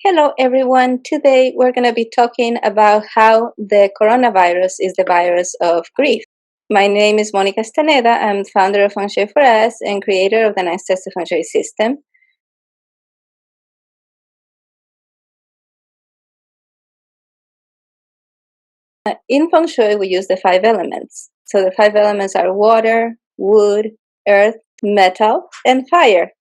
Hello, everyone. Today we're going to be talking about how the coronavirus is the virus of grief. My name is Monica Staneda. I'm founder of Feng Shui for Us and creator of the Nine Steps of Feng Shui system. In Feng Shui, we use the five elements. So the five elements are water, wood, earth, metal, and fire.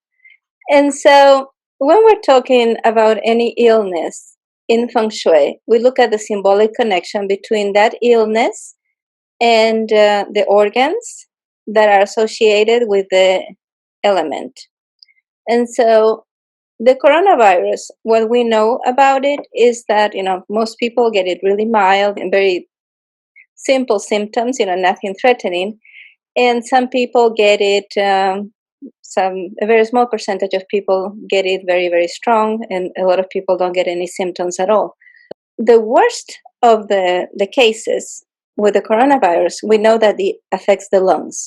And so when we're talking about any illness in Feng Shui, we look at the symbolic connection between that illness and the organs that are associated with the element. And so the coronavirus, what we know about it is that, most people get it really mild and very simple symptoms, nothing threatening. And some people get it, a very small percentage of people get it very, very strong, and a lot of people don't get any symptoms at all. The worst of the cases with the coronavirus, we know that it affects the lungs.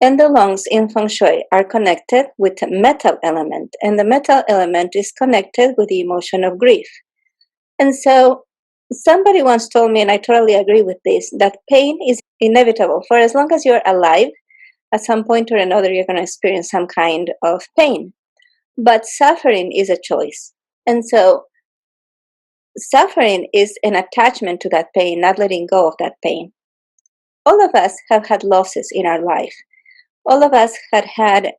And the lungs in Feng Shui are connected with the metal element. And the metal element is connected with the emotion of grief. And so somebody once told me, and I totally agree with this, that pain is inevitable. For as long as you're alive, at some point or another, you're going to experience some kind of pain. But suffering is a choice. And so suffering is an attachment to that pain, not letting go of that pain. All of us have had losses in our life. All of us had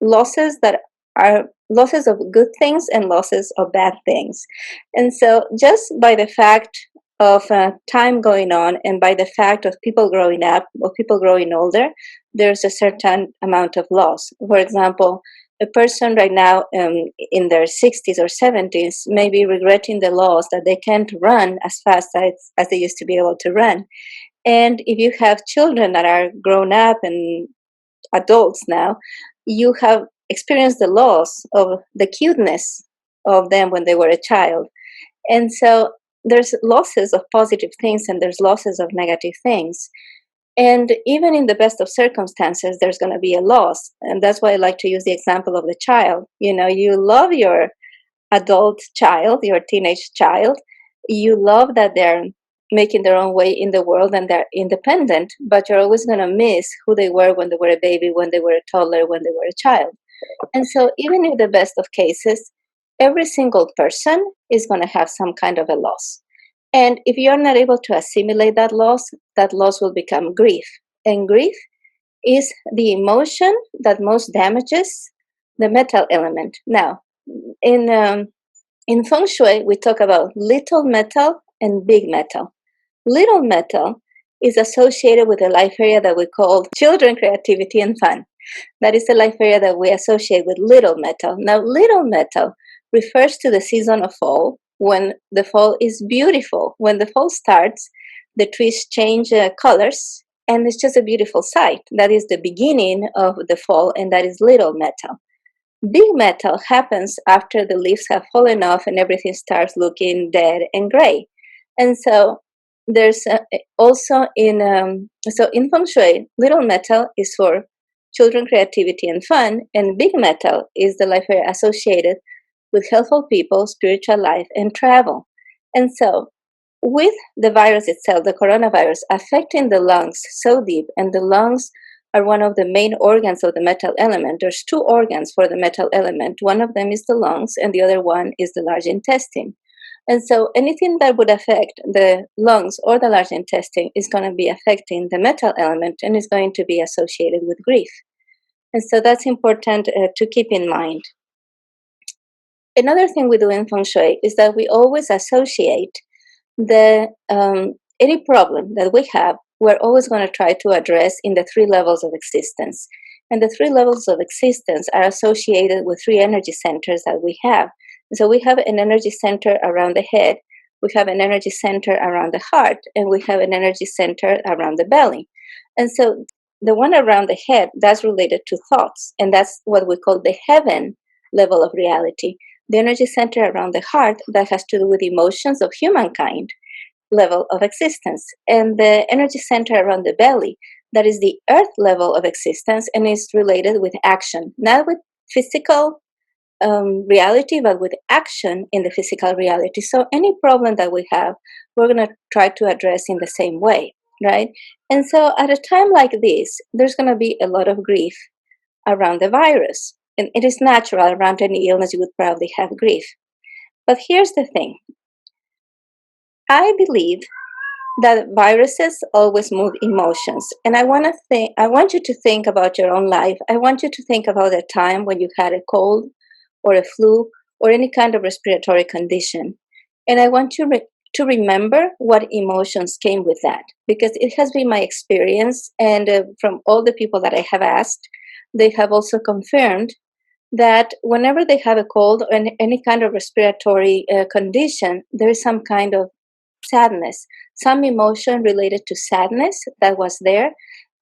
losses that are losses of good things and losses of bad things. And so just by the fact of time going on and by the fact of people growing up or people growing older, there's a certain amount of loss. For example, a person right now in their 60s or 70s may be regretting the loss that they can't run as fast as they used to be able to run. And if you have children that are grown up and adults now, you have experienced the loss of the cuteness of them when they were a child. And so there's losses of positive things and there's losses of negative things. And even in the best of circumstances, there's going to be a loss. And that's why I like to use the example of the child. You love your adult child, your teenage child. You love that they're making their own way in the world and they're independent, but you're always going to miss who they were when they were a baby, when they were a toddler, when they were a child. And so even in the best of cases, every single person is going to have some kind of a loss. And if you're not able to assimilate that loss will become grief. And grief is the emotion that most damages the metal element. Now, in Feng Shui, we talk about little metal and big metal. Little metal is associated with a life area that we call children, creativity, and fun. That is the life area that we associate with little metal. Now, little metal refers to the season of fall, when the fall is beautiful. When the fall starts, the trees change colors, and it's just a beautiful sight. That is the beginning of the fall, and that is little metal. Big metal happens after the leaves have fallen off and everything starts looking dead and gray. And so there's also in Feng Shui, little metal is for children, creativity, and fun, and big metal is the life area associated with helpful people, spiritual life, and travel. And so with the virus itself, the coronavirus, affecting the lungs so deep, and the lungs are one of the main organs of the metal element. There's two organs for the metal element. One of them is the lungs, and the other one is the large intestine. And so anything that would affect the lungs or the large intestine is going to be affecting the metal element and is going to be associated with grief. And so that's important to keep in mind. Another thing we do in Feng Shui is that we always associate any problem that we have, we're always going to try to address in the three levels of existence. And the three levels of existence are associated with three energy centers that we have. So we have an energy center around the head, we have an energy center around the heart, and we have an energy center around the belly. And so the one around the head, that's related to thoughts, and that's what we call the heaven level of reality. The energy center around the heart, that has to do with emotions of humankind level of existence. And the energy center around the belly, that is the earth level of existence and is related with action, not with physical reality, but with action in the physical reality. So any problem that we have, we're going to try to address in the same way, right? And so at a time like this, there's going to be a lot of grief around the virus. And it is natural around any illness, you would probably have grief. But here's the thing. I believe that viruses always move emotions. And I want you to think about your own life. I want you to think about a time when you had a cold or a flu or any kind of respiratory condition. And I want you to remember what emotions came with that, because it has been my experience, and from all the people that I have asked, they have also confirmed that whenever they have a cold or any kind of respiratory condition, there is some kind of sadness, some emotion related to sadness that was there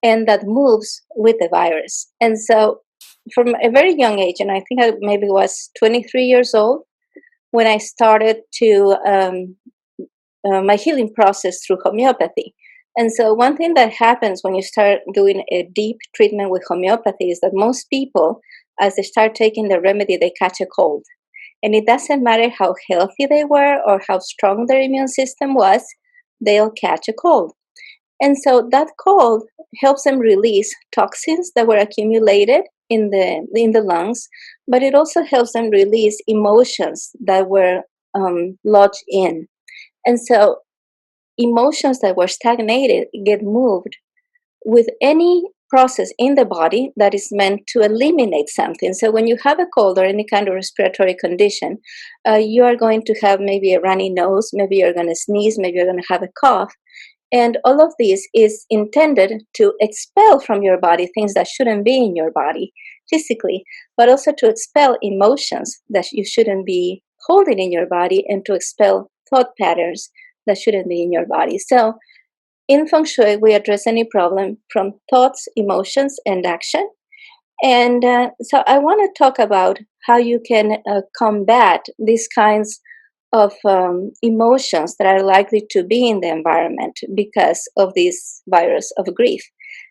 and that moves with the virus. And so, from a very young age, and I think I maybe was 23 years old when I started to my healing process through homeopathy. And so, one thing that happens when you start doing a deep treatment with homeopathy is that most people, as they start taking the remedy, they catch a cold. And it doesn't matter how healthy they were or how strong their immune system was, they'll catch a cold. And so that cold helps them release toxins that were accumulated in the lungs, but it also helps them release emotions that were lodged in. And so emotions that were stagnated get moved with any process in the body that is meant to eliminate something. So when you have a cold or any kind of respiratory condition, you are going to have maybe a runny nose, maybe you're going to sneeze, maybe you're going to have a cough. And all of this is intended to expel from your body things that shouldn't be in your body physically, but also to expel emotions that you shouldn't be holding in your body, and to expel thought patterns that shouldn't be in your body. So in Feng Shui, we address any problem from thoughts, emotions, and action. And so I want to talk about how you can combat these kinds of emotions that are likely to be in the environment because of this virus of grief.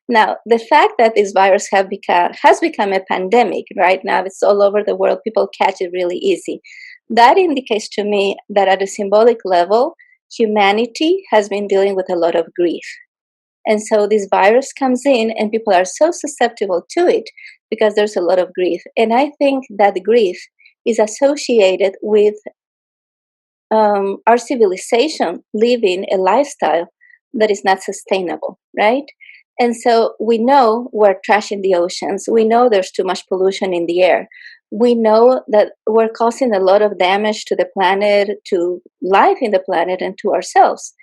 Now, the fact that this virus has become a pandemic right now, it's all over the world, people catch it really easy. That indicates to me that at a symbolic level, humanity has been dealing with a lot of grief. And so this virus comes in and people are so susceptible to it because there's a lot of grief. And I think that grief is associated with our civilization living a lifestyle that is not sustainable, right? And so we know we're trashing the oceans. We know there's too much pollution in the air. We know that we're causing a lot of damage to the planet, to life in the planet, and to ourselves.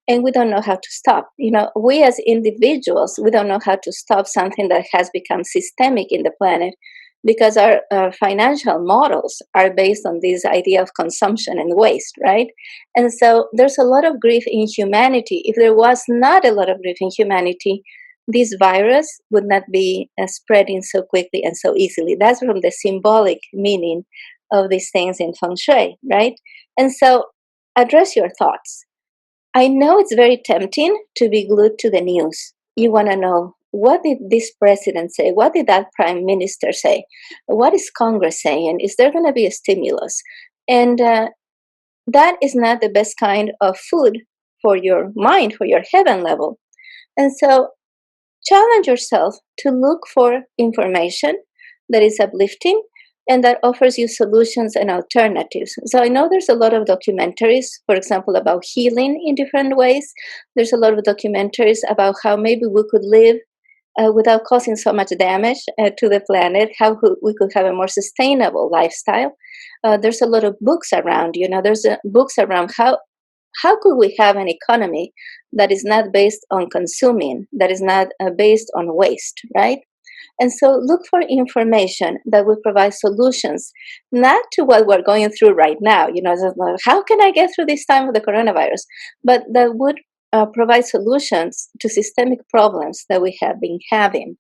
And we don't know how to stop. You know, we as individuals, we don't know how to stop something that has become systemic in the planet, because our financial models are based on this idea of consumption and waste, right? And so there's a lot of grief in humanity. If there was not a lot of grief in humanity, this virus would not be spreading so quickly and so easily. That's from the symbolic meaning of these things in Feng Shui, right? And so address your thoughts. I know it's very tempting to be glued to the news. You want to know, what did this president say? What did that prime minister say? What is Congress saying? Is there going to be a stimulus? And that is not the best kind of food for your mind, for your heaven level. And so challenge yourself to look for information that is uplifting and that offers you solutions and alternatives. So I know there's a lot of documentaries, for example, about healing in different ways. There's a lot of documentaries about how maybe we could live without causing so much damage to the planet, how we could have a more sustainable lifestyle. There's a lot of books around, there's books around how could we have an economy that is not based on consuming, that is not based on waste, right? And so look for information that will provide solutions, not to what we're going through right now, how can I get through this time of the coronavirus, but that would provide solutions to systemic problems that we have been having.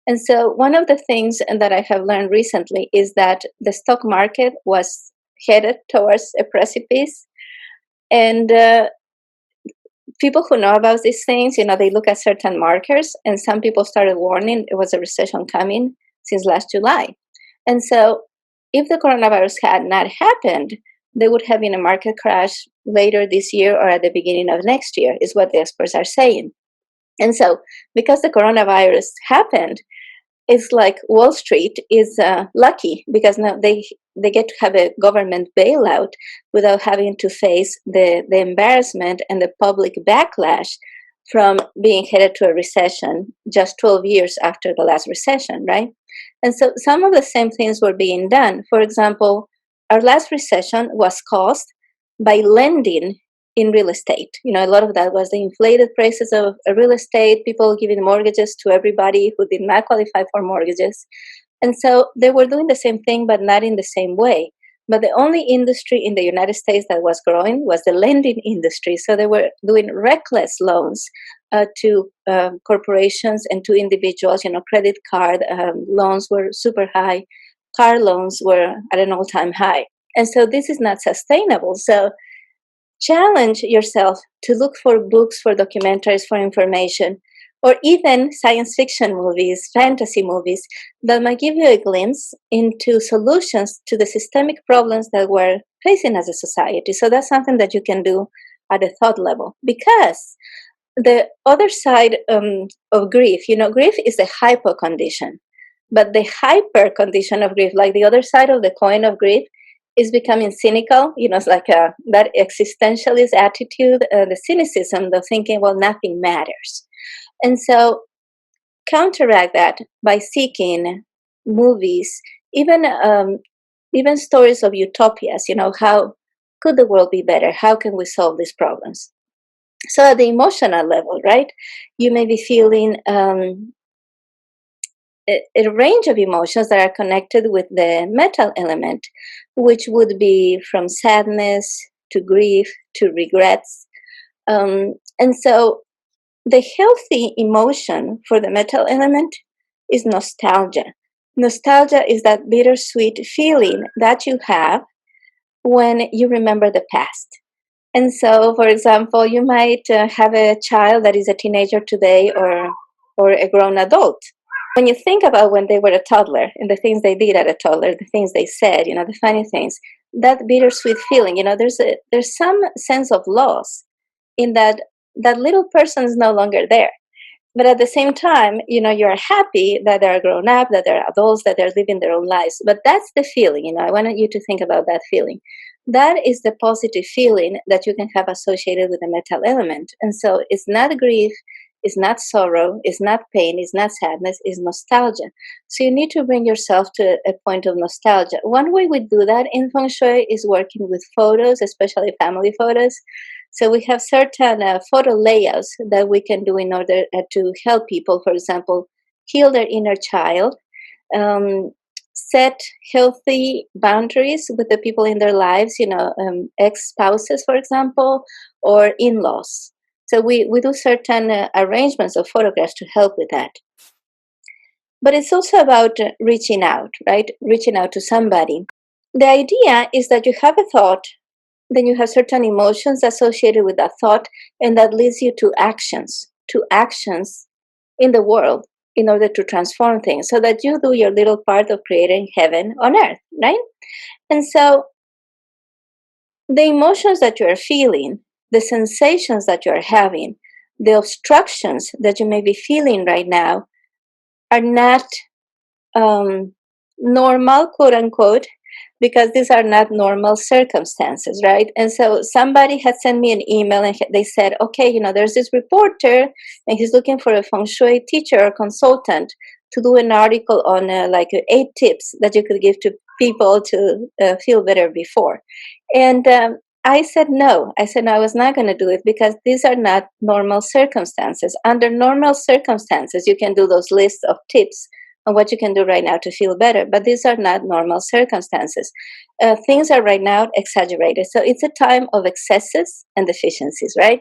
And so one of the things that I have learned recently is that the stock market was headed towards a precipice. And people who know about these things, they look at certain markers, and some people started warning it was a recession coming since last July. And so if the coronavirus had not happened, there would have been a market crash later this year or at the beginning of next year, is what the experts are saying. And so, because the coronavirus happened, it's like Wall Street is lucky because now they get to have a government bailout without having to face the embarrassment and the public backlash from being headed to a recession just 12 years after the last recession, right? And so some of the same things were being done. For example, our last recession was caused by lending in real estate. A lot of that was the inflated prices of real estate, people giving mortgages to everybody who did not qualify for mortgages. And so they were doing the same thing, but not in the same way. But the only industry in the United States that was growing was the lending industry. So they were doing reckless loans to corporations and to individuals. Credit card loans were super high. Car loans were at an all-time high. And so this is not sustainable. So challenge yourself to look for books, for documentaries, for information, or even science fiction movies, fantasy movies that might give you a glimpse into solutions to the systemic problems that we're facing as a society. So that's something that you can do at a thought level. Because the other side of grief, grief is a hypo condition, but the hyper condition of grief, like the other side of the coin of grief, is becoming cynical. It's like that existentialist attitude, the cynicism, the thinking, well, nothing matters. And so counteract that by seeking movies, even stories of utopias. How could the world be better? How can we solve these problems? So at the emotional level, right, you may be feeling a range of emotions that are connected with the metal element, which would be from sadness to grief to regrets. And so the healthy emotion for the metal element is nostalgia. Nostalgia is that bittersweet feeling that you have when you remember the past. And so, for example, you might have a child that is a teenager today or a grown adult. When you think about when they were a toddler and the things they did at a toddler, the things they said, the funny things, that bittersweet feeling, there's some sense of loss in that little person is no longer there. But at the same time, you're happy that they're grown up, that they're adults, that they're living their own lives. But that's the feeling, I want you to think about that feeling. That is the positive feeling that you can have associated with the metal element. And so it's not grief, it's not sorrow, it's not pain, it's not sadness, it's nostalgia. So you need to bring yourself to a point of nostalgia. One way we do that in Feng Shui is working with photos, especially family photos. So we have certain photo layouts that we can do in order to help people, for example, heal their inner child, set healthy boundaries with the people in their lives, ex-spouses, for example, or in-laws. So we do certain arrangements of photographs to help with that. But it's also about reaching out, right? Reaching out to somebody. The idea is that you have a thought, then you have certain emotions associated with that thought, and that leads you to actions in the world in order to transform things, so that you do your little part of creating heaven on earth, right? And so the emotions that you are feeling, the sensations that you are having, the obstructions that you may be feeling right now are not normal, quote unquote, because these are not normal circumstances, right? And so somebody had sent me an email and they said, okay, there's this reporter and he's looking for a Feng Shui teacher or consultant to do an article on 8 tips that you could give to people to feel better before. And I said no. I said no, I was not going to do it because these are not normal circumstances. Under normal circumstances, you can do those lists of tips on what you can do right now to feel better, but these are not normal circumstances. Things are right now exaggerated. So it's a time of excesses and deficiencies, right?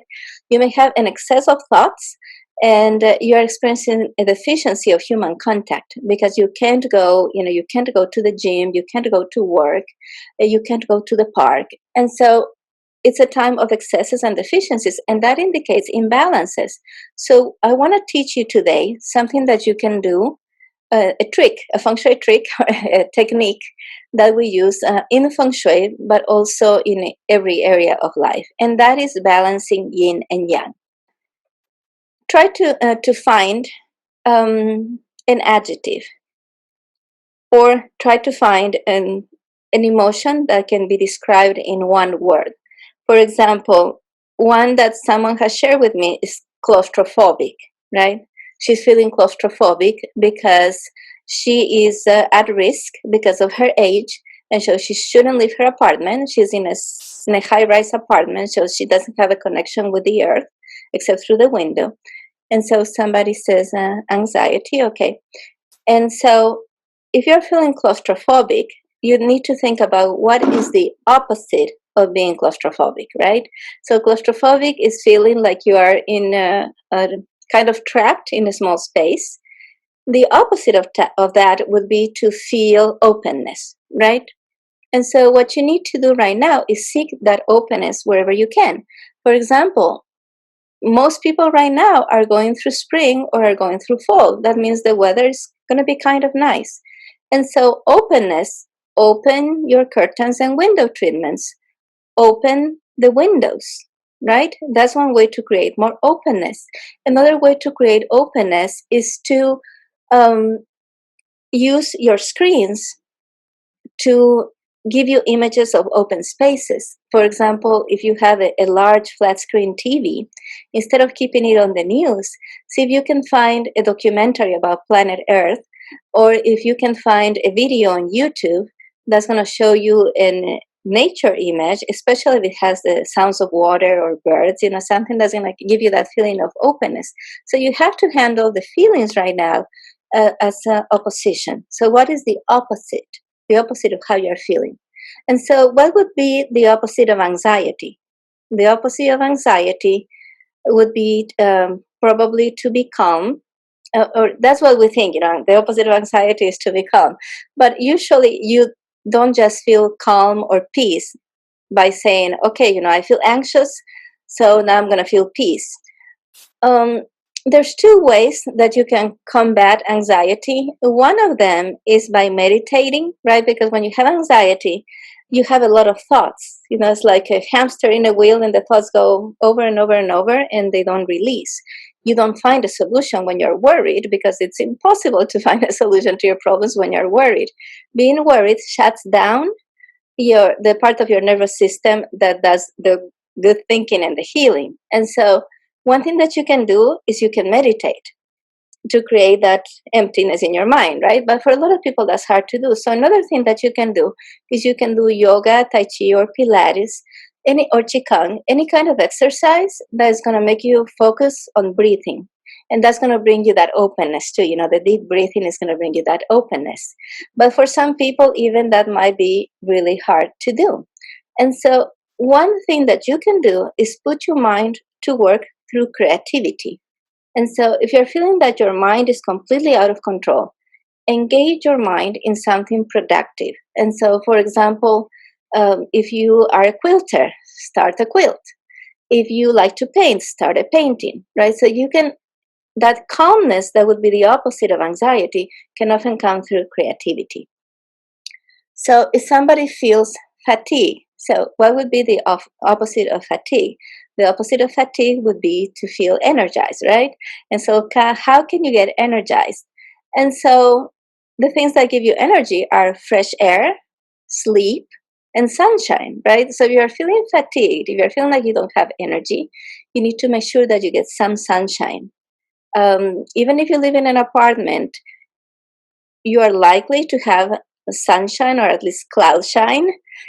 You may have an excess of thoughts and you're experiencing a deficiency of human contact because you can't go, you can't go to the gym, you can't go to work, you can't go to the park. And so it's a time of excesses and deficiencies, and that indicates imbalances. So I want to teach you today something that you can do a trick, a Feng Shui trick, or a technique that we use in Feng Shui, but also in every area of life, and that is balancing yin and yang. Try to find an adjective, or try to find an emotion that can be described in one word. For example, one that someone has shared with me is claustrophobic, right? She's feeling claustrophobic because she is at risk because of her age, and so she shouldn't leave her apartment. She's in a high-rise apartment, so she doesn't have a connection with the earth except through the window. And so somebody says anxiety, okay. And so if you're feeling claustrophobic, you need to think about what is the opposite of being claustrophobic, right? So claustrophobic is feeling like you are in a kind of trapped in a small space. The opposite of that would be to feel openness, right? And so what you need to do right now is seek that openness wherever you can. For example, most people right now are going through spring or are going through fall. That means the weather is going to be kind of nice. And so openness, open your curtains and window treatments, open the windows, right? That's one way to create more openness. Another way to create openness is to um, use your screens to give you images of open spaces. For example, if you have a large flat screen TV, instead of keeping it on the news, see if you can find a documentary about planet Earth, or if you can find a video on YouTube that's going to show you a nature image, especially if it has the sounds of water or birds, something that's going to give you that feeling of openness. So you have to handle the feelings right now as opposition. So what is the opposite? The opposite of how you're feeling. And so what would be the opposite of anxiety? The opposite of anxiety would be probably to be calm, or that's what we think, the opposite of anxiety is to be calm. But usually you don't just feel calm or peace by saying, okay, I feel anxious, so now I'm going to feel peace. There's two ways that you can combat anxiety. One of them is by meditating, right? Because when you have anxiety, you have a lot of thoughts. It's like a hamster in a wheel, and the thoughts go over and over and over, and they don't release. You don't find a solution when you're worried, because it's impossible to find a solution to your problems when you're worried. Being worried shuts down the part of your nervous system that does the good thinking and the healing. And so one thing that you can do is you can meditate to create that emptiness in your mind, right? But for a lot of people, that's hard to do. So another thing that you can do is you can do yoga, tai chi, or Pilates, or Qigong, any kind of exercise that is going to make you focus on breathing. And that's going to bring you that openness too. The deep breathing is going to bring you that openness. But for some people, even that might be really hard to do. And so one thing that you can do is put your mind to work through creativity. And so if you're feeling that your mind is completely out of control, engage your mind in something productive. And so, for example, if you are a quilter, start a quilt. If you like to paint, start a painting, right? So you can, that calmness that would be the opposite of anxiety can often come through creativity. So if somebody feels fatigue, so what would be the opposite of fatigue? The opposite of fatigue would be to feel energized, right? And so how can you get energized? And so the things that give you energy are fresh air, sleep, and sunshine, right? So if you're feeling fatigued, if you're feeling like you don't have energy, you need to make sure that you get some sunshine. Even if you live in an apartment, you are likely to have sunshine, or at least cloud shine,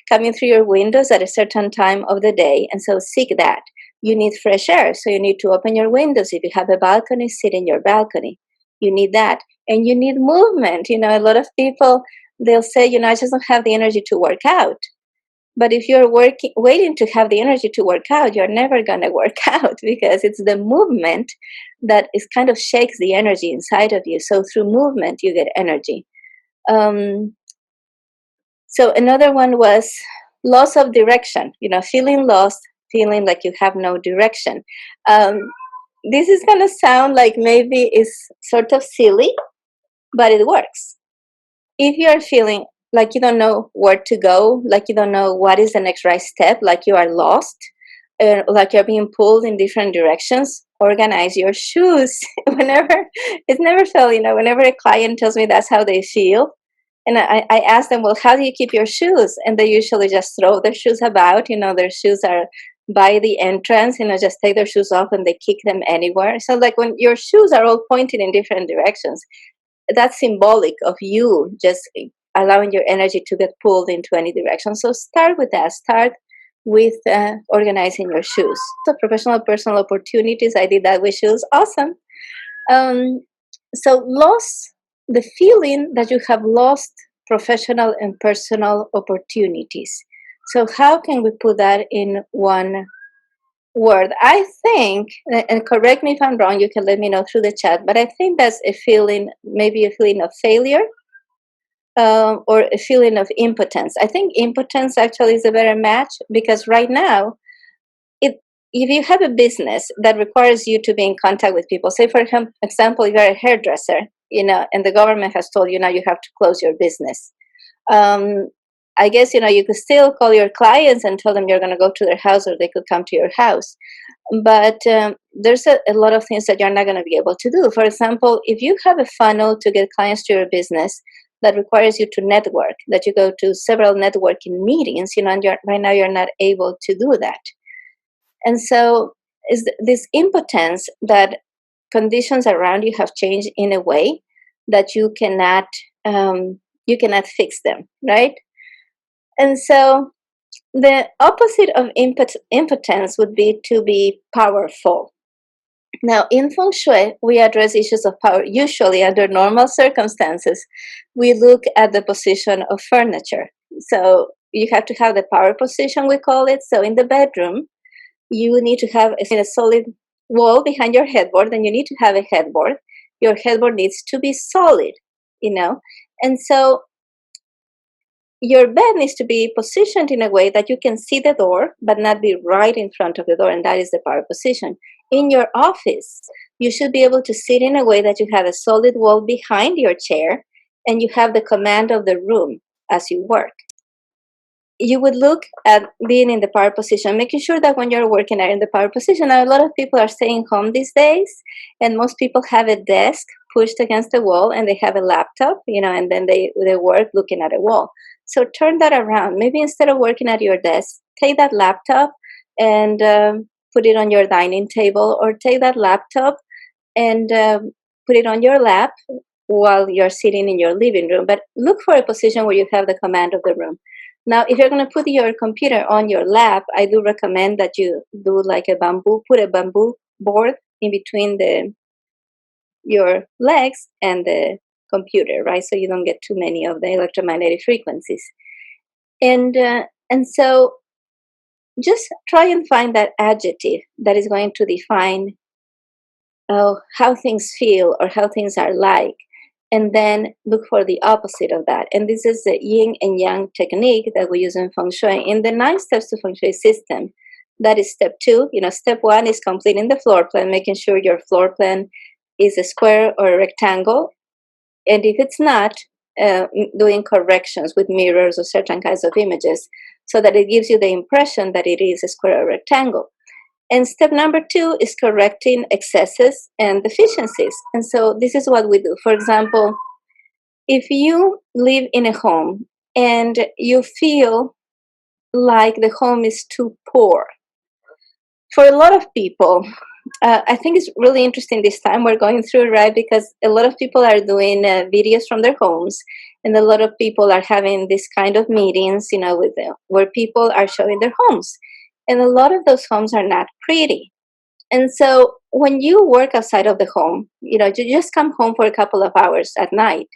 coming through your windows at a certain time of the day. And so seek that. You need fresh air, so you need to open your windows. If you have a balcony, sit in your balcony. You need that. And you need movement. A lot of people, they'll say, I just don't have the energy to work out. But if you're waiting to have the energy to work out, you're never going to work out, because it's the movement that is kind of shakes the energy inside of you. So through movement, you get energy. So another one was loss of direction, feeling lost, feeling like you have no direction. This is going to sound like maybe it's sort of silly, but it works. If you're feeling like you don't know where to go, like you don't know what is the next right step, like you are lost, like you're being pulled in different directions, organize your shoes. Whenever it's never felt, whenever a client tells me that's how they feel, and I ask them, well, how do you keep your shoes? And they usually just throw their shoes about. Their shoes are by the entrance, just take their shoes off and they kick them anywhere. So like when your shoes are all pointed in different directions, that's symbolic of you just allowing your energy to get pulled into any direction. So start with that. Start with organizing your shoes. So professional personal opportunities, I did that with shoes. Awesome. Um, so loss, the feeling that you have lost professional and personal opportunities. So how can we put that in one word? I think, and correct me if I'm wrong, you can let me know through the chat, but I think that's a feeling, maybe a feeling of failure, or a feeling of impotence. I think impotence actually is a better match, because right now, it if you have a business that requires you to be in contact with people, say for example, if you're a hairdresser, and the government has told you now you have to close your business. Um, I guess you could still call your clients and tell them you're going to go to their house, or they could come to your house. But there's a lot of things that you're not going to be able to do. For example, if you have a funnel to get clients to your business that requires you to network, that you go to several networking meetings, and right now you're not able to do that. And so is this impotence that conditions around you have changed in a way that you cannot fix them, right? And so the opposite of impotence would be to be powerful. Now, in Feng Shui, we address issues of power. Usually, under normal circumstances, we look at the position of furniture. So you have to have the power position, we call it. So in the bedroom, you need to have a solid wall behind your headboard, and you need to have a headboard. Your headboard needs to be solid, and so your bed needs to be positioned in a way that you can see the door, but not be right in front of the door, and that is the power position. In your office, you should be able to sit in a way that you have a solid wall behind your chair, and you have the command of the room as you work. You would look at being in the power position, making sure that when you're working are in the power position. Now, a lot of people are staying home these days, and most people have a desk pushed against the wall, and they have a laptop, and then they work looking at a wall. So turn that around. Maybe instead of working at your desk, take that laptop and put it on your dining table, or take that laptop and put it on your lap while you're sitting in your living room. But look for a position where you have the command of the room. Now, if you're going to put your computer on your lap, I do recommend that you do like put a bamboo board in between your legs and the computer, right? So you don't get too many of the electromagnetic frequencies. And so just try and find that adjective that is going to define how things feel or how things are like, and then look for the opposite of that. And this is the yin and yang technique that we use in Feng Shui. In the 9 steps to Feng Shui system, that is step 2. Step 1 is completing the floor plan, making sure your floor plan is a square or a rectangle. And if it's not, doing corrections with mirrors or certain kinds of images so that it gives you the impression that it is a square or rectangle. And step number 2 is correcting excesses and deficiencies. And so this is what we do. For example, if you live in a home and you feel like the home is too poor, for a lot of people, I think it's really interesting this time we're going through, right? Because a lot of people are doing videos from their homes, and a lot of people are having this kind of meetings, with where people are showing their homes. And a lot of those homes are not pretty. And so when you work outside of the home, you just come home for a couple of hours at night.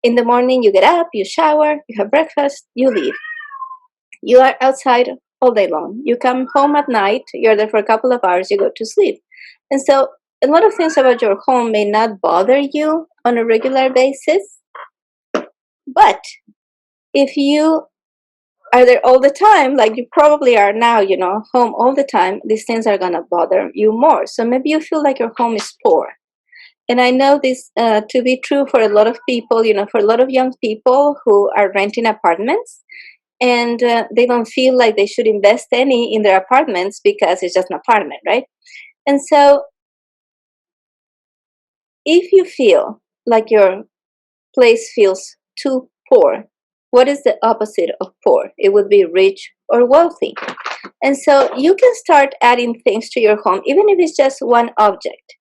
In the morning, you get up, you shower, you have breakfast, you leave. You are outside all day long. You come home at night, you're there for a couple of hours, you go to sleep. And so a lot of things about your home may not bother you on a regular basis. But if you are there all the time, like you probably are now, home all the time, these things are going to bother you more. So maybe you feel like your home is poor. And I know this to be true for a lot of people, for a lot of young people who are renting apartments, and they don't feel like they should invest any in their apartments because it's just an apartment, right? And so if you feel like your place feels too poor, what is the opposite of poor? It would be rich or wealthy. And so you can start adding things to your home, even if it's just one object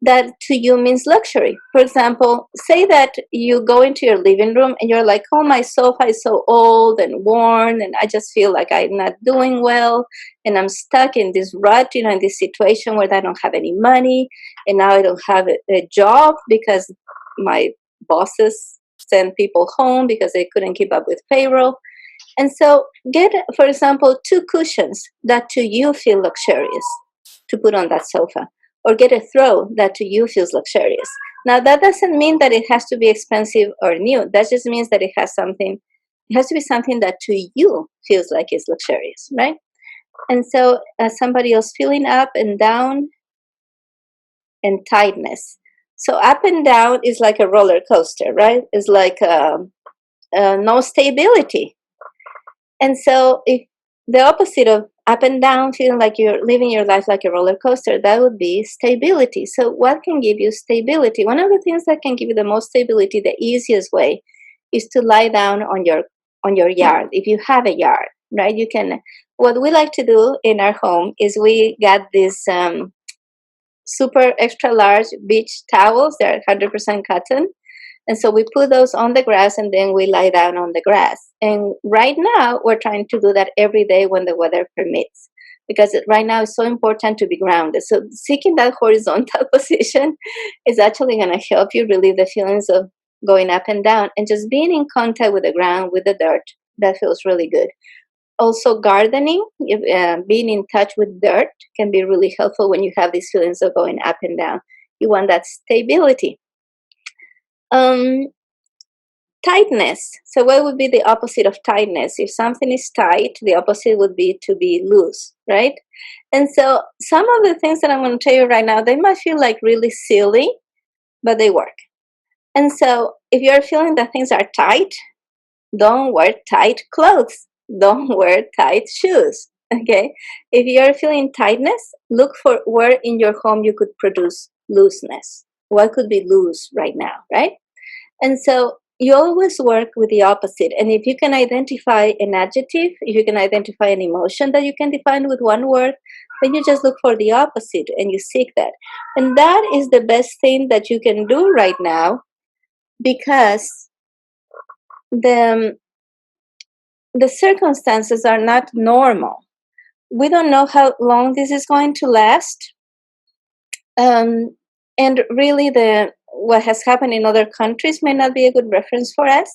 that to you means luxury. For example, say that you go into your living room and you're like, oh, my sofa is so old and worn, and I just feel like I'm not doing well, and I'm stuck in this rut, in this situation where I don't have any money, and now I don't have a job because my bosses send people home because they couldn't keep up with payroll. And so get, for example, 2 cushions that to you feel luxurious to put on that sofa, or get a throw that to you feels luxurious. Now, that doesn't mean that it has to be expensive or new. That just means that it has to be something that to you feels like it's luxurious, right? And so somebody else feeling up and down and tightness. So up and down is like a roller coaster, right? It's like no stability. And so if the opposite of up and down, feeling like you're living your life like a roller coaster, that would be stability. So what can give you stability? One of the things that can give you the most stability, the easiest way, is to lie down on your yard. If you have a yard, right? You can. What we like to do in our home is we got these super extra large beach towels. They're 100% cotton. And so we put those on the grass and then we lie down on the grass. And right now, we're trying to do that every day when the weather permits, because right now it's so important to be grounded. So seeking that horizontal position is actually going to help you relieve the feelings of going up and down, and just being in contact with the ground, with the dirt. That feels really good. Also, gardening, being in touch with dirt can be really helpful when you have these feelings of going up and down. You want that stability. Um, Tightness. So what would be the opposite of tightness? If something is tight, the opposite would be to be loose, right? And so some of the things that I'm going to tell you right now, they might feel like really silly, but they work. And so if you're feeling that things are tight, don't wear tight clothes. Don't wear tight shoes. Okay? If you're feeling tightness, look for where in your home you could produce looseness. What could be loose right now, right? And so you always work with the opposite. And if you can identify an adjective, if you can identify an emotion that you can define with one word, then you just look for the opposite and you seek that. And that is the best thing that you can do right now, because the circumstances are not normal. We don't know how long this is going to last. And really, what has happened in other countries may not be a good reference for us,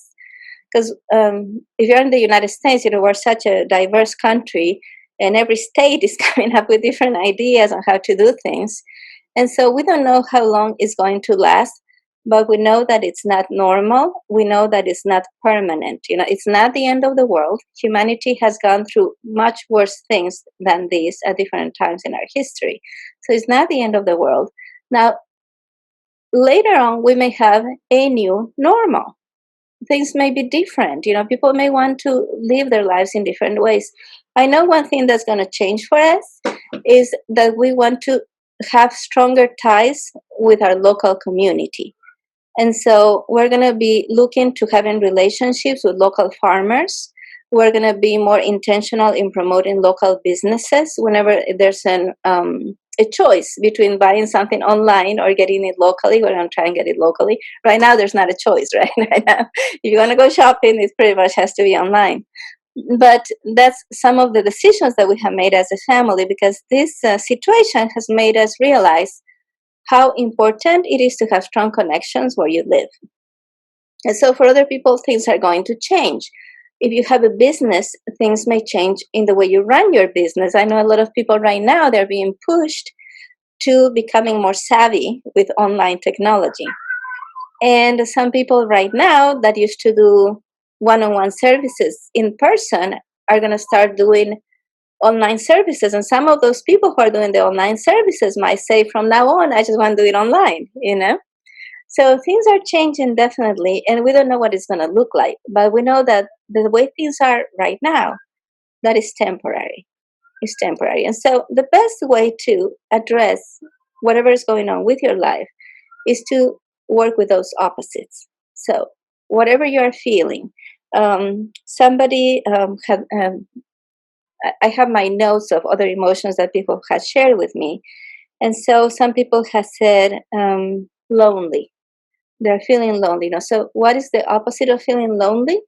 because if you're in the United States, we're such a diverse country, and every state is coming up with different ideas on how to do things. And so we don't know how long it's going to last, but we know that it's not normal. We know that it's not permanent. It's not the end of the world. Humanity has gone through much worse things than this at different times in our history. So it's not the end of the world. Now, later on, we may have a new normal. Things may be different. People may want to live their lives in different ways. I know one thing that's going to change for us is that we want to have stronger ties with our local community. And so we're going to be looking to having relationships with local farmers. We're going to be more intentional in promoting local businesses whenever there's a choice between buying something online or getting it locally. We're going to try and get it locally. Right now, there's not a choice, right? Right now, if you want to go shopping, it pretty much has to be online. But that's some of the decisions that we have made as a family, because this situation has made us realize how important it is to have strong connections where you live. And so for other people, things are going to change. If you have a business, things may change in the way you run your business. I know a lot of people right now, they're being pushed to becoming more savvy with online technology. And some people right now that used to do one-on-one services in person are going to start doing online services. And some of those people who are doing the online services might say, from now on, I just want to do it online, you know? So things are changing definitely, and we don't know what it's going to look like. But we know that the way things are right now, that is temporary. It's temporary. And so the best way to address whatever is going on with your life is to work with those opposites. So whatever you are feeling, somebody I have my notes of other emotions that people have shared with me. And so some people have said lonely. They're feeling lonely. So what is the opposite of feeling lonely?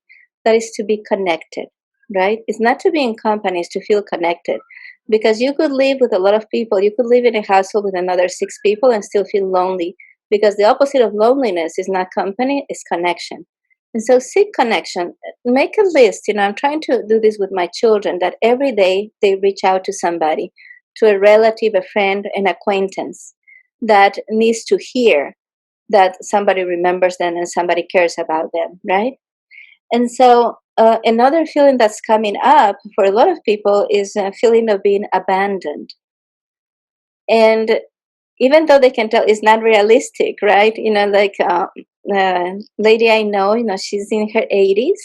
That is to be connected, right? It's not to be in company, it's to feel connected. Because you could live with a lot of people. You could live in a household with another 6 people and still feel lonely. Because the opposite of loneliness is not company, it's connection. And so seek connection. Make a list. I'm trying to do this with my children, that every day they reach out to somebody, to a relative, a friend, an acquaintance that needs to hear that somebody remembers them and somebody cares about them, right? And so another feeling that's coming up for a lot of people is a feeling of being abandoned. And even though they can tell it's not realistic, right? Like lady I know, she's in her 80s.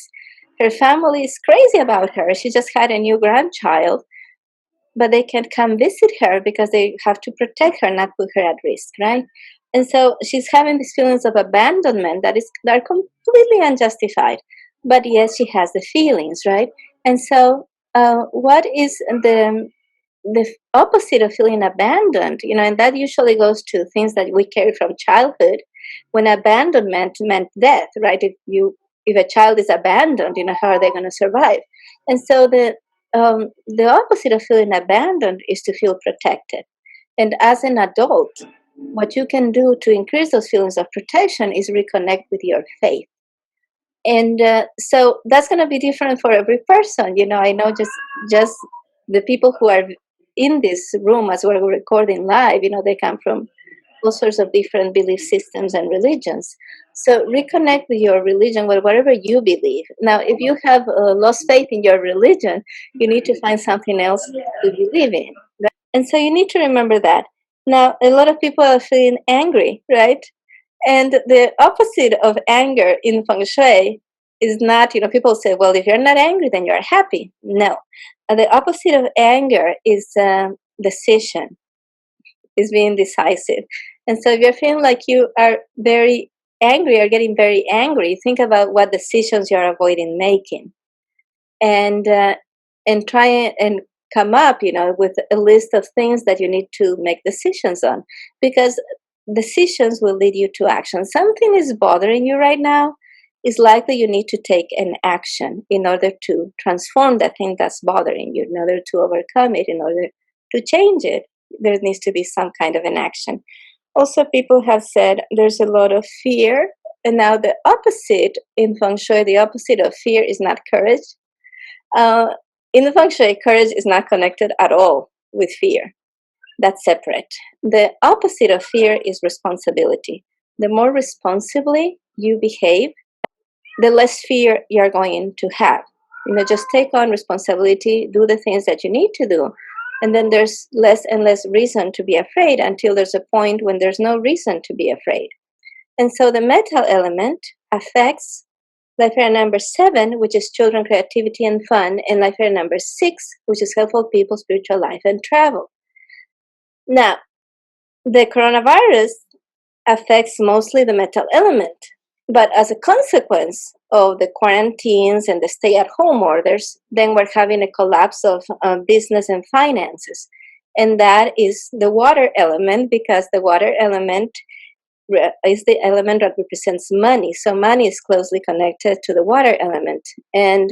Her family is crazy about her. She just had a new grandchild, but they can't come visit her because they have to protect her, not put her at risk, right? And so she's having these feelings of abandonment that are completely unjustified. But yes, she has the feelings, right? And so what is the opposite of feeling abandoned, and that usually goes to things that we carry from childhood, when abandonment meant death, right? If a child is abandoned, how are they going to survive? And so the opposite of feeling abandoned is to feel protected. And as an adult, what you can do to increase those feelings of protection is reconnect with your faith. And so that's going to be different for every person. I know just the people who are in this room as we're recording live, they come from all sorts of different belief systems and religions. So reconnect with your religion, with whatever you believe. Now, if you have lost faith in your religion, you need to find something else to believe in. Right? And so you need to remember that. Now, a lot of people are feeling angry, right? And the opposite of anger in Feng Shui is not, people say, well, if you're not angry, then you're happy. No. The opposite of anger is decision, is being decisive. And so if you're feeling like you are very angry or getting very angry, think about what decisions you're avoiding making. And try and come up, with a list of things that you need to make decisions on. Because decisions will lead you to action. Something is bothering you right now, it's likely you need to take an action in order to transform that thing that's bothering you, in order to overcome it, in order to change it. There needs to be some kind of an action. Also, people have said there's a lot of fear. And now the opposite in Feng Shui, the opposite of fear is not courage. In the Feng Shui, courage is not connected at all with fear. That's separate. The opposite of fear is responsibility. The more responsibly you behave, the less fear you're going to have. Just take on responsibility, do the things that you need to do, and then there's less and less reason to be afraid until there's a point when there's no reason to be afraid. And so the metal element affects life area number 7, which is children, creativity, and fun, and life area number 6, which is helpful people, spiritual life, and travel. Now, the coronavirus affects mostly the metal element, but as a consequence of the quarantines and the stay-at-home orders, then we're having a collapse of business and finances. And that is the water element, because the water element is the element that represents money. So money is closely connected to the water element. And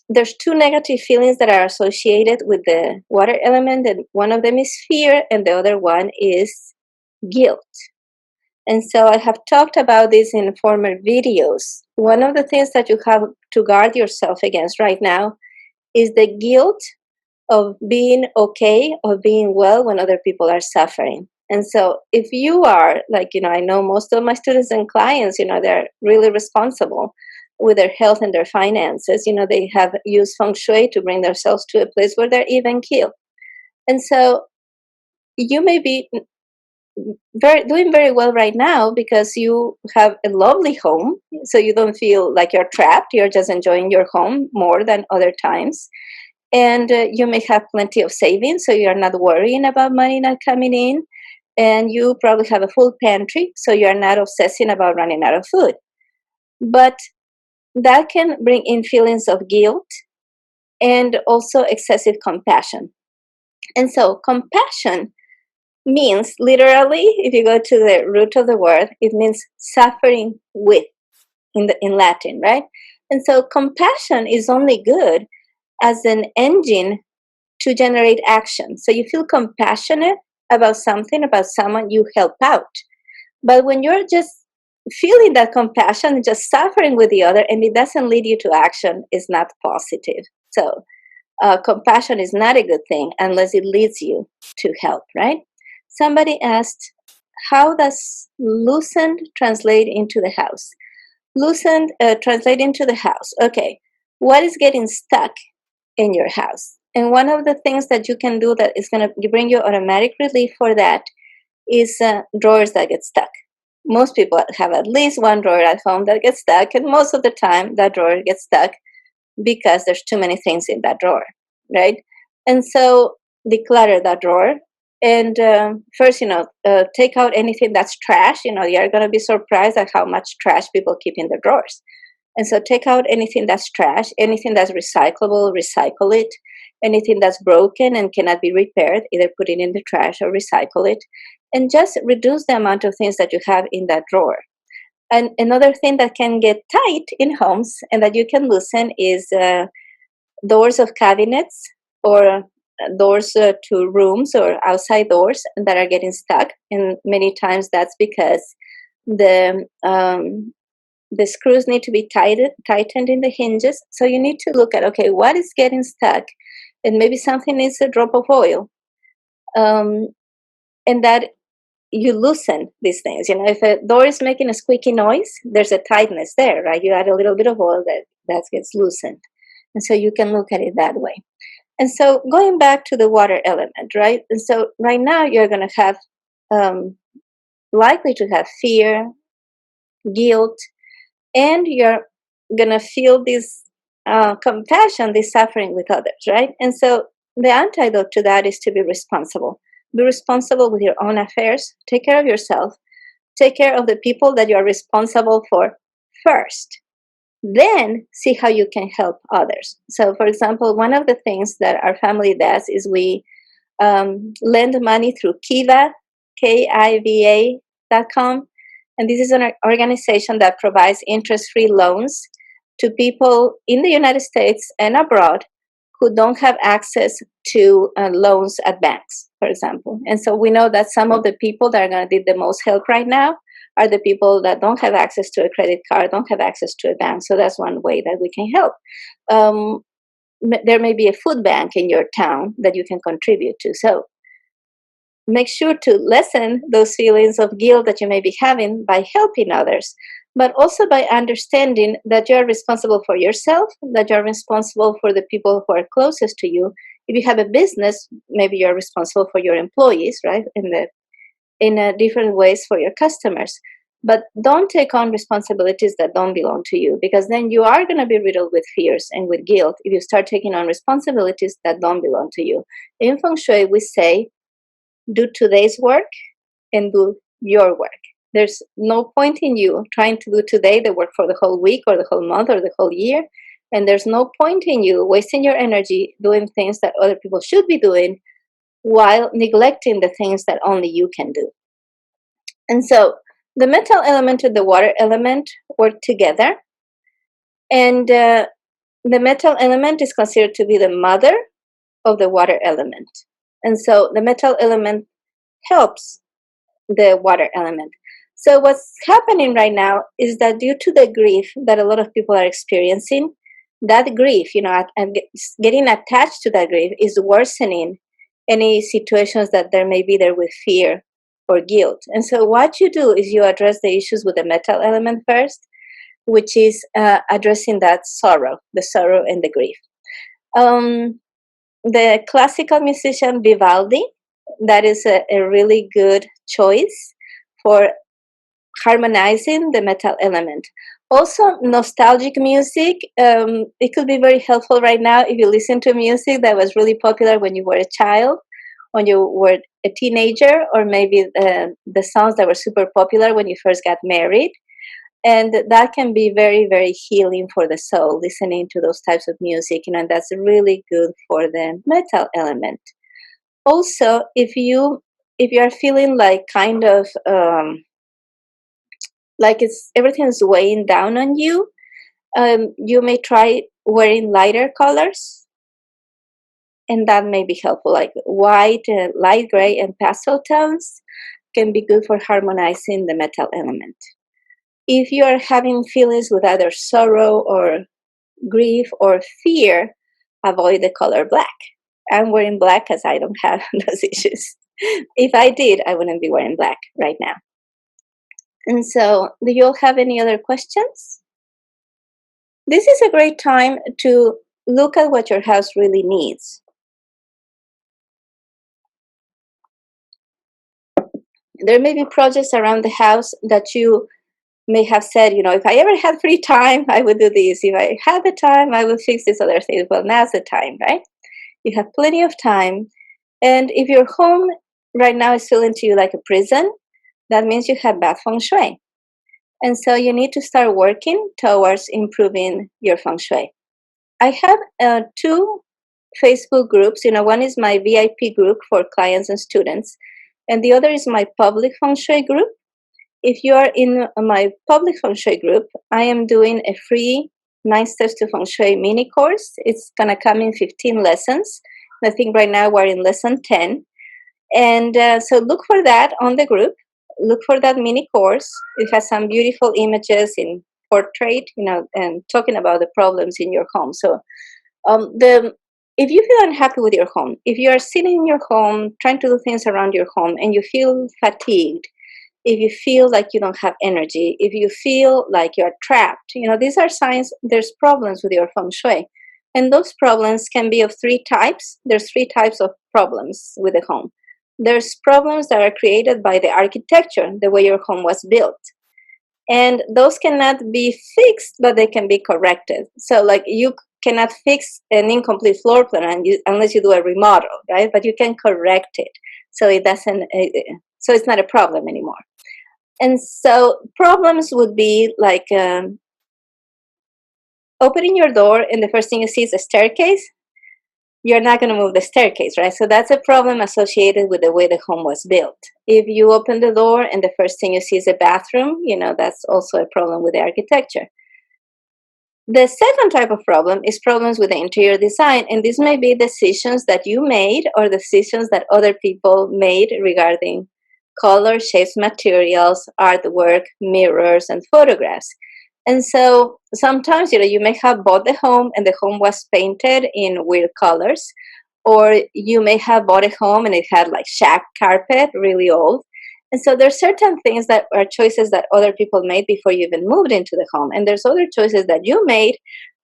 there's 2 negative feelings that are associated with the water element, and one of them is fear, and the other one is guilt. And so I have talked about this in former videos. One of the things that you have to guard yourself against right now is the guilt of being okay, of being well when other people are suffering. And so if you are, I know most of my students and clients, they're really responsible. with their health and their finances. They have used Feng Shui to bring themselves to a place where they're even keeled. And so you may be doing very well right now because you have a lovely home, so you don't feel like you're trapped. You're just enjoying your home more than other times. And you may have plenty of savings, so you're not worrying about money not coming in. And you probably have a full pantry, so you're not obsessing about running out of food. But that can bring in feelings of guilt and also excessive compassion. And so compassion means, literally, if you go to the root of the word, it means suffering with in Latin, right? And so compassion is only good as an engine to generate action. So you feel compassionate about something, about someone, you help out. But when you're just feeling that compassion, just suffering with the other, and it doesn't lead you to action, is not positive. So compassion is not a good thing unless it leads you to help, right? Somebody asked, how does loosened translate into the house? Loosened translate into the house. Okay, what is getting stuck in your house? And one of the things that you can do that is going to bring you automatic relief for that is drawers that get stuck. Most people have at least one drawer at home that gets stuck, and most of the time that drawer gets stuck because there's too many things in that drawer, right? And so declutter that drawer. And first, take out anything that's trash. You're going to be surprised at how much trash people keep in their drawers. And so take out anything that's trash, anything that's recyclable, recycle it. Anything that's broken and cannot be repaired, either put it in the trash or recycle it. And just reduce the amount of things that you have in that drawer. And another thing that can get tight in homes and that you can loosen is doors of cabinets or doors to rooms or outside doors that are getting stuck. And many times that's because the screws need to be tightened in the hinges. So you need to look at, okay, what is getting stuck? And maybe something needs a drop of oil. And that you loosen these things. If a door is making a squeaky noise, there's a tightness there, right? You add a little bit of oil that gets loosened. And so you can look at it that way. And so going back to the water element, right? And so right now you're going to have, likely to have fear, guilt, and you're going to feel this compassion, this suffering with others, right? And so the antidote to that is to be responsible. Be responsible with your own affairs. Take care of yourself. Take care of the people that you are responsible for first. Then see how you can help others. So, for example, one of the things that our family does is we lend money through Kiva, KIVA.com. And this is an organization that provides interest-free loans to people in the United States and abroad who don't have access to loans at banks, for example. And so we know that some of the people that are going to need the most help right now are the people that don't have access to a credit card, don't have access to a bank. So that's one way that we can help. There may be a food bank in your town that you can contribute to. So make sure to lessen those feelings of guilt that you may be having by helping others, but also by understanding that you're responsible for yourself, that you're responsible for the people who are closest to you. If you have a business, maybe you're responsible for your employees, right? In different ways for your customers. But don't take on responsibilities that don't belong to you, because then you are going to be riddled with fears and with guilt if you start taking on responsibilities that don't belong to you. In Feng Shui, we say, do today's work and do your work. There's no point in you trying to do today the work for the whole week or the whole month or the whole year. And there's no point in you wasting your energy doing things that other people should be doing while neglecting the things that only you can do. And so the metal element and the water element work together. And the metal element is considered to be the mother of the water element. And so the metal element helps the water element. So what's happening right now is that due to the grief that a lot of people are experiencing, that grief, and getting attached to that grief is worsening any situations that there may be there with fear or guilt. And so what you do is you address the issues with the metal element first. which is addressing that sorrow, the sorrow and the grief. The classical musician Vivaldi, that is a really good choice for harmonizing the metal element. Also, nostalgic music, it could be very helpful right now if you listen to music that was really popular when you were a child, when you were a teenager, or maybe the songs that were super popular when you first got married. And that can be very, very healing for the soul, listening to those types of music, and that's really good for the metal element. Also, if you are feeling like kind of like it's everything's weighing down on you, you may try wearing lighter colors, and that may be helpful. Like white, light gray, and pastel tones can be good for harmonizing the metal element. If you are having feelings with either sorrow or grief or fear, avoid the color black. I'm wearing black because I don't have those issues. If I did, I wouldn't be wearing black right now. And so, do you all have any other questions? This is a great time to look at what your house really needs. There may be projects around the house that you may have said, if I ever had free time, I would do this. If I had the time, I would fix this other thing. Well, now's the time, right? You have plenty of time. And if your home right now is feeling to you like a prison, that means you have bad Feng Shui. And so you need to start working towards improving your Feng Shui. I have 2 Facebook groups. One is my VIP group for clients and students, and the other is my public Feng Shui group. If you are in my public Feng Shui group, I am doing a free 9 Steps to Feng Shui mini course. It's going to come in 15 lessons. I think right now we're in lesson 10. And so look for that on the group. Look for that mini course. It has some beautiful images in portrait, and talking about the problems in your home. So if you feel unhappy with your home, if you are sitting in your home, trying to do things around your home, and you feel fatigued, if you feel like you don't have energy, if you feel like you're trapped, these are signs there's problems with your Feng Shui. And those problems can be of 3 types. There's 3 types of problems with the home. There's problems that are created by the architecture, the way your home was built. And those cannot be fixed, but they can be corrected. So like you cannot fix an incomplete floor plan unless you do a remodel, right? But you can correct it. So it doesn't, so it's not a problem anymore. And so problems would be like opening your door and the first thing you see is a staircase. You're not going to move the staircase, right? So that's a problem associated with the way the home was built. If you open the door and the first thing you see is a bathroom, that's also a problem with the architecture. The second type of problem is problems with the interior design, and these may be decisions that you made or decisions that other people made regarding color, shapes, materials, artwork, mirrors, and photographs. And so sometimes, you may have bought the home and the home was painted in weird colors, or you may have bought a home and it had like shag carpet, really old. And so there's certain things that are choices that other people made before you even moved into the home. And there's other choices that you made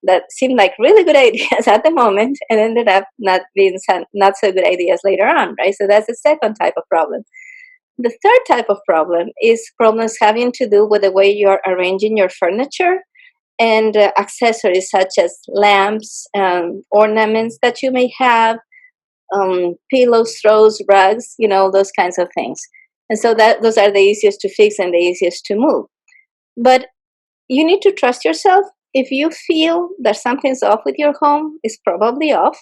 that seemed like really good ideas at the moment and ended up not being not so good ideas later on, right? So that's the second type of problem. The third type of problem is problems having to do with the way you're arranging your furniture and accessories such as lamps, ornaments that you may have, pillows, throws, rugs, those kinds of things. And so those are the easiest to fix and the easiest to move. But you need to trust yourself. If you feel that something's off with your home, it's probably off.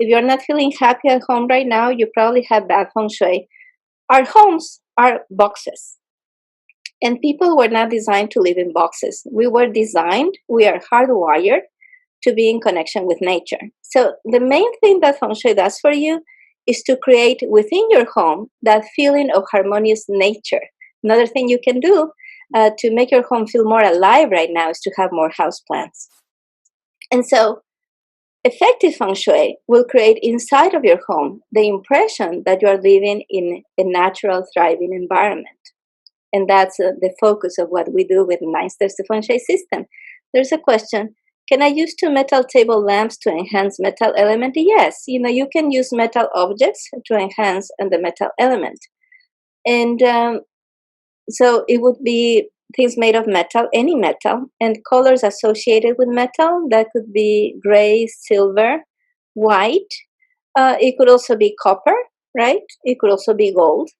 If you're not feeling happy at home right now, you probably have bad Feng Shui. Our homes are boxes. And people were not designed to live in boxes. We are hardwired to be in connection with nature. So the main thing that Feng Shui does for you is to create within your home that feeling of harmonious nature. Another thing you can do to make your home feel more alive right now is to have more houseplants. And so effective Feng Shui will create inside of your home the impression that you are living in a natural, thriving environment. And that's the focus of what we do with the 9 Steps to Feng Shui system. There's a question. Can I use two metal table lamps to enhance metal element? Yes, you can use metal objects to enhance the metal element. And so it would be things made of metal, any metal, and colors associated with metal. That could be gray, silver, white. It could also be copper, right? It could also be gold.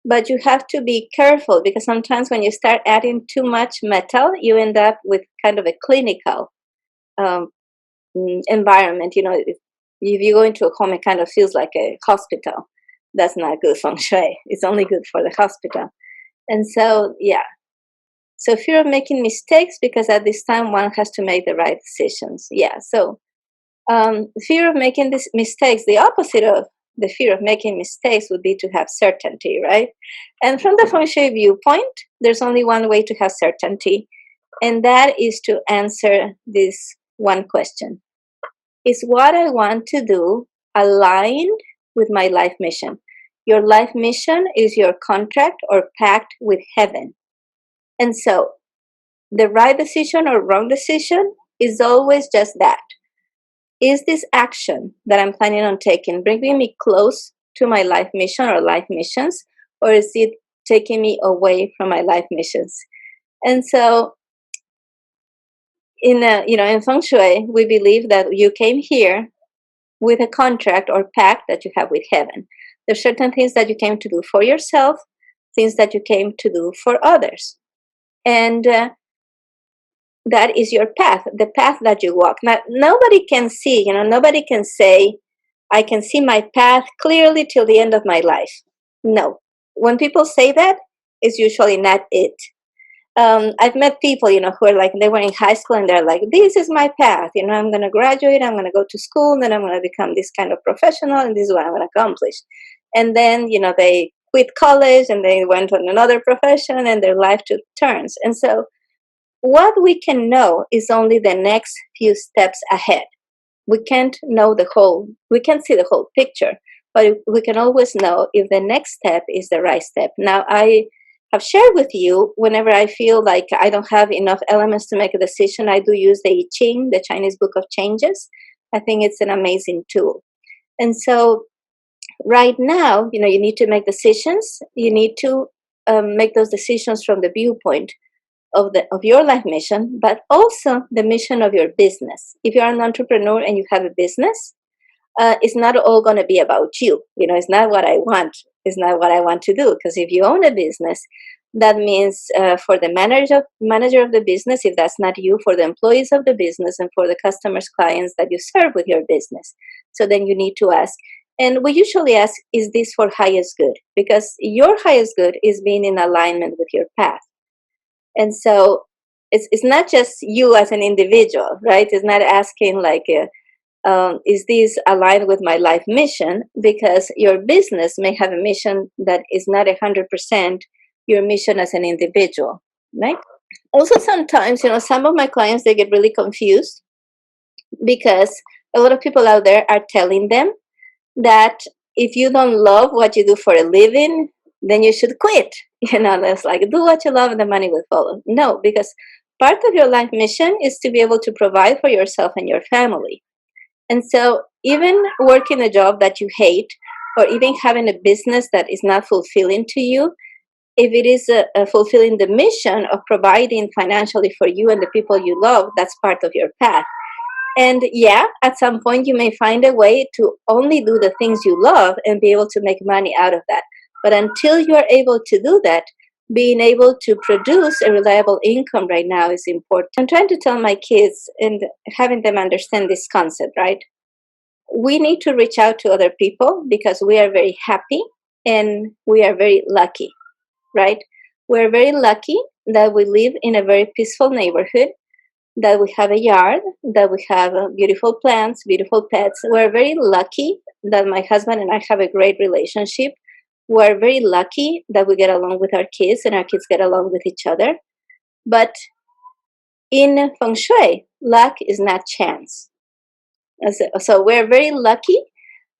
But you have to be careful because sometimes when you start adding too much metal, you end up with kind of a clinical um, environment. If you go into a home, it kind of feels like a hospital. That's not good feng shui. It's only good for the hospital. And so, yeah. So fear of making mistakes, because at this time one has to make the right decisions. Yeah. So fear of making these mistakes, the opposite of the fear of making mistakes would be to have certainty, right? And from the feng shui viewpoint, there's only one way to have certainty, and that is to answer this one question. Is what I want to do aligned with my life mission? Your life mission is your contract or pact with heaven. And so the right decision or wrong decision is always just that. Is this action that I'm planning on taking bringing me close to my life mission or life missions, or is it taking me away from my life missions? And so, in feng shui, we believe that you came here with a contract or pact that you have with heaven. There's certain things that you came to do for yourself, things that you came to do for others, and that is your path, the path that you walk. Now, nobody can see, nobody can say, I can see my path clearly till the end of my life. No. When people say that, it's usually not it. I've met people, who are like, they were in high school and they're like, this is my path. I'm going to graduate, I'm going to go to school, and then I'm going to become this kind of professional, and this is what I'm going to accomplish. And then, they quit college and they went on another profession and their life took turns. And so what we can know is only the next few steps ahead. We can't see the whole picture, but we can always know if the next step is the right step. Now, I have shared with you, whenever I feel like I don't have enough elements to make a decision, I do use the I Ching, the Chinese Book of Changes. I think it's an amazing tool. And so right now, you need to make decisions. You need to make those decisions from the viewpoint of your life mission, but also the mission of your business. If you're an entrepreneur and you have a business, it's not all going to be about you. It's not what I want. It's not what I want to do. Because if you own a business, that means for the manager of the business, if that's not you, for the employees of the business and for the customers, clients that you serve with your business. So then you need to ask. And we usually ask, is this for highest good? Because your highest good is being in alignment with your path. And so it's not just you as an individual, right? It's not asking like, is this aligned with my life mission? Because your business may have a mission that is not 100% your mission as an individual, right? Also, sometimes, some of my clients, they get really confused because a lot of people out there are telling them that if you don't love what you do for a living, then you should quit. That's like, do what you love and the money will follow. No, because part of your life mission is to be able to provide for yourself and your family. And so even working a job that you hate, or even having a business that is not fulfilling to you, if it is fulfilling the mission of providing financially for you and the people you love, that's part of your path. And yeah, at some point you may find a way to only do the things you love and be able to make money out of that. But until you are able to do that, being able to produce a reliable income right now is important. I'm trying to tell my kids and having them understand this concept, right? We need to reach out to other people because we are very happy and we are very lucky, right? We're very lucky that we live in a very peaceful neighborhood, that we have a yard, that we have beautiful plants, beautiful pets. We're very lucky that my husband and I have a great relationship. We're very lucky that we get along with our kids and our kids get along with each other. But in Feng Shui, luck is not chance. So we're very lucky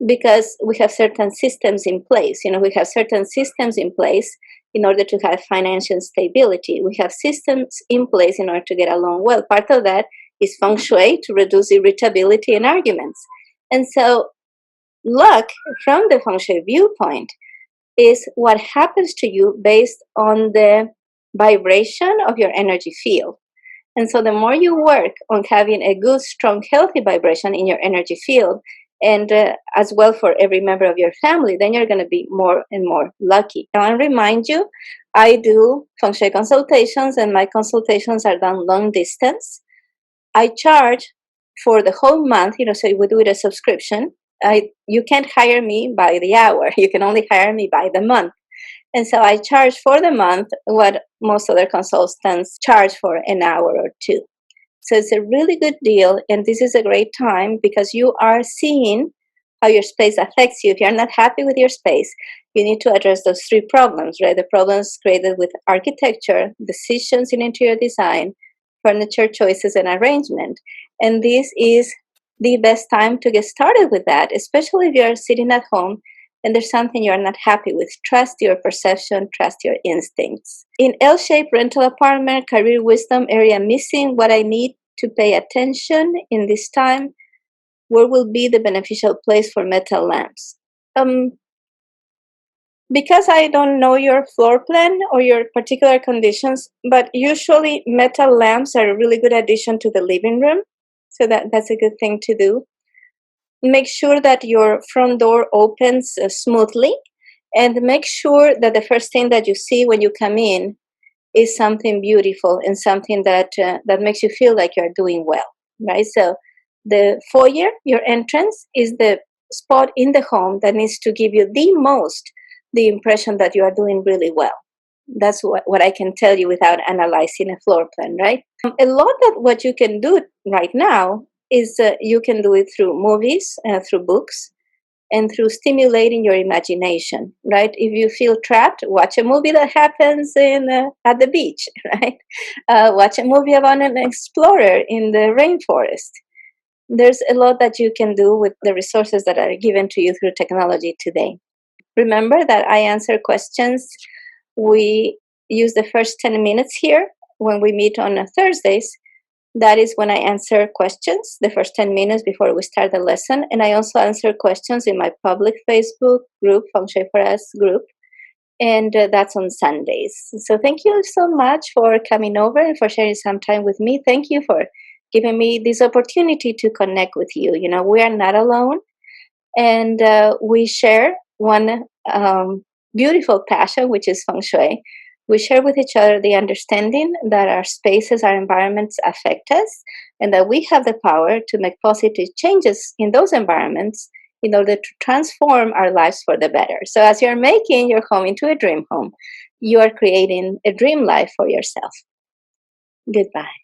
because we have certain systems in place. We have certain systems in place in order to have financial stability. We have systems in place in order to get along well. Part of that is Feng Shui, to reduce irritability and arguments. And so luck, from the Feng Shui viewpoint, is what happens to you based on the vibration of your energy field. And so the more you work on having a good, strong, healthy vibration in your energy field, and as well for every member of your family, then you're going to be more and more lucky. Now, I remind you, I do Feng Shui consultations, and my consultations are done long distance. I charge for the whole month, so we do it a subscription. You can't hire me by the hour. You can only hire me by the month. And so I charge for the month what most other consultants charge for an hour or two. So it's a really good deal, and this is a great time because you are seeing how your space affects you. If you're not happy with your space, you need to address those three problems, right? The problems created with architecture, decisions in interior design, furniture choices, and arrangement. And this is the best time to get started with that, especially if you're sitting at home and there's something you're not happy with. Trust your perception, trust your instincts. In L-shaped rental apartment, career wisdom area missing, what I need to pay attention in this time, where will be the beneficial place for metal lamps? Because I don't know your floor plan or your particular conditions, but usually metal lamps are a really good addition to the living room. So that's a good thing to do. Make sure that your front door opens smoothly, and make sure that the first thing that you see when you come in is something beautiful and something that makes you feel like you're doing well, right? So the foyer, your entrance, is the spot in the home that needs to give you the impression that you are doing really well. That's what I can tell you without analyzing a floor plan, right? A lot of what you can do right now is you can do it through movies, through books, and through stimulating your imagination, right? If you feel trapped, watch a movie that happens at the beach, right? Watch a movie about an explorer in the rainforest. There's a lot that you can do with the resources that are given to you through technology today. Remember that I answer questions. We use the first 10 minutes here when we meet on Thursdays. That is when I answer questions, the first 10 minutes before we start the lesson. And I also answer questions in my public Facebook group, Feng Shui for Us group. And that's on Sundays. So thank you so much for coming over and for sharing some time with me. Thank you for giving me this opportunity to connect with you. We are not alone. And we share one beautiful passion, which is Feng Shui. We share with each other the understanding that our spaces, our environments affect us, and that we have the power to make positive changes in those environments in order to transform our lives for the better. So as you're making your home into a dream home, you are creating a dream life for yourself. Goodbye.